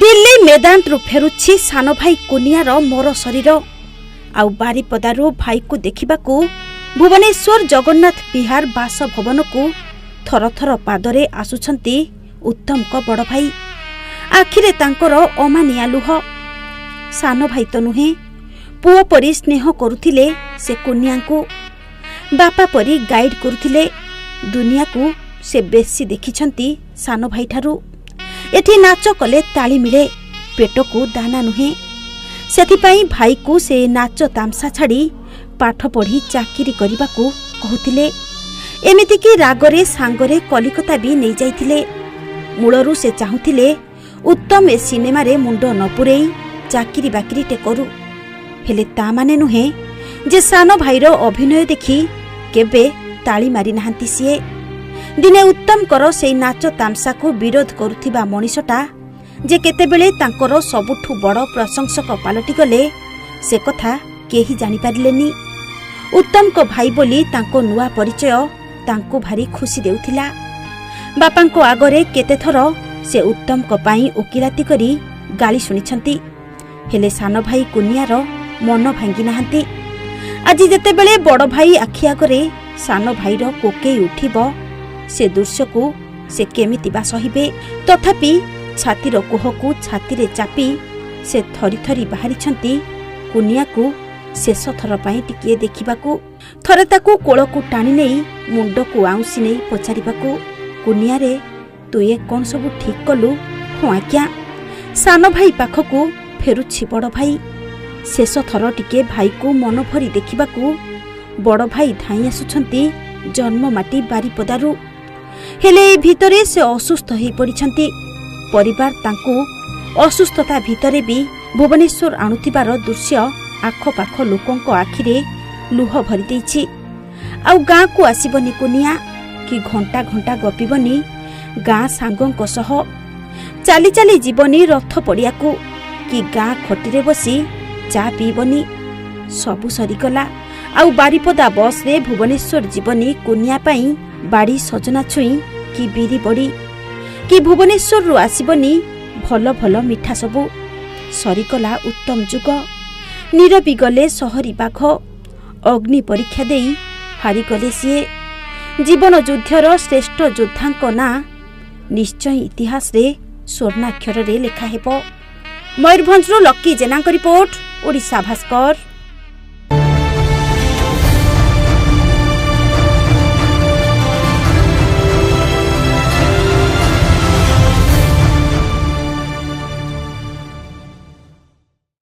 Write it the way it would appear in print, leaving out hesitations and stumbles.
दिल्ली मैदान फेरुछि सान भाई कुनियार मोर शरीर आउ बारिपदारू भाई को देखिबाकू भुवनेश्वर जगन्नाथ विहार बासभवन को थर थर पादरे आसुछंती उत्तम को बड़ भाई। आखिरे तांकर अमानिया लुह। सान भाई तो नुहे, पुओ परी स्नेह करुथिले से कुनिया को, बापा परी गाइड करुथिले। दुनिया को से बेसी देखिछंती सान भाई ठारू। एठी नाच कले ताली मिले, पेट को दाना नुहे। सेथिपाई भाई को से नाच तामसा छाड़ी पाठ पढ़ी चाकिरी करने को कहूतिले। एमिति कि रागरे सांगरे कलिकता भी नहीं जाइथिले। मूलरू से चाहुथिले उत्तम ए सिनेमा रे मुंड न पुरेई चाकिरी बाकिरी टे करू। हेले ता माने नुहे जे सान भाईर अभिनय देखी केबे ताली मारी नाहांती सिए। दिने उत्तम कर से नाच तामसा को विरोध करुथिबा मनीषटा जे केतेबेले तांकर सबुठु बड़ प्रशंसक पालटी गले से कथा केही जानि पारिलेनी। उत्तम को भाई बोली तांको नुआ परिचय तांको भारी खुशी देउथिला। बापांको आगरे केते थर से उत्तम को पाई ओकिलाती करी गाली सुनिछंती। हेले सान भाई कुनियार मन भांगी नाहांती। आज जेतेबेले बड़ भाई आखि आगरे सान भाईर कोके उठिबो से दृश्य को से केमिति बा सहिबे। तथापि छातीर कोह को छाती रे चापी से थरी थरी बाहरी छंती कुनिया को शेष थर पाई टिकिए देखिबाकू। थरे ताकू कोल को टाणी नहीं मुंड को आउसी नहीं पचारिबाकू, कुनिया रे तु ये कौन सब ठीक कलु? हाँ आज्ञा। सान भाई पाखकू फेरुछि बड़ भाई। शेष थर टिके भाई को मन भरी देखिबाकू बड़ भाई धाई आसुछंती जन्म माटी बारिपदारू। हेले भितरे से असुस्थ हो पड़िछंती। परिवार तांकू असुस्थता भितरे भी भुवनेश्वर आणुथिबार दृश्य आखपाख लोकंक आखिरे लुह भरी देइछि। आउ गाँ को आसीबनी कुनिया कि घंटा घंटा गपिबनी गाँ सांगंक सह। चाली चाली जीवनी रथ पड़िया को कि गाँ खटिरे बसी चा पीबनी। सबु सरीगला। आउ बारिपदा बस रे भुवनेश्वर जीवनी कुनिया पाई बाड़ी सजना छुई कि बिरी बड़ी कि भुवनेश्वर रु आसीबनी भल भल मिठा सबु। सरीगला उत्तम जुग। नीरबी गले सहरी बाघ। अग्नि परीक्षा देई हारी गले सीए। जीवन युद्धर श्रेष्ठ योद्धांक ना निश्चय इतिहास रे स्वर्णाक्षर रे लेखा हेबो। मयूरभंजरो लक्की जेना रिपोर्ट, ओडिशा भास्कर।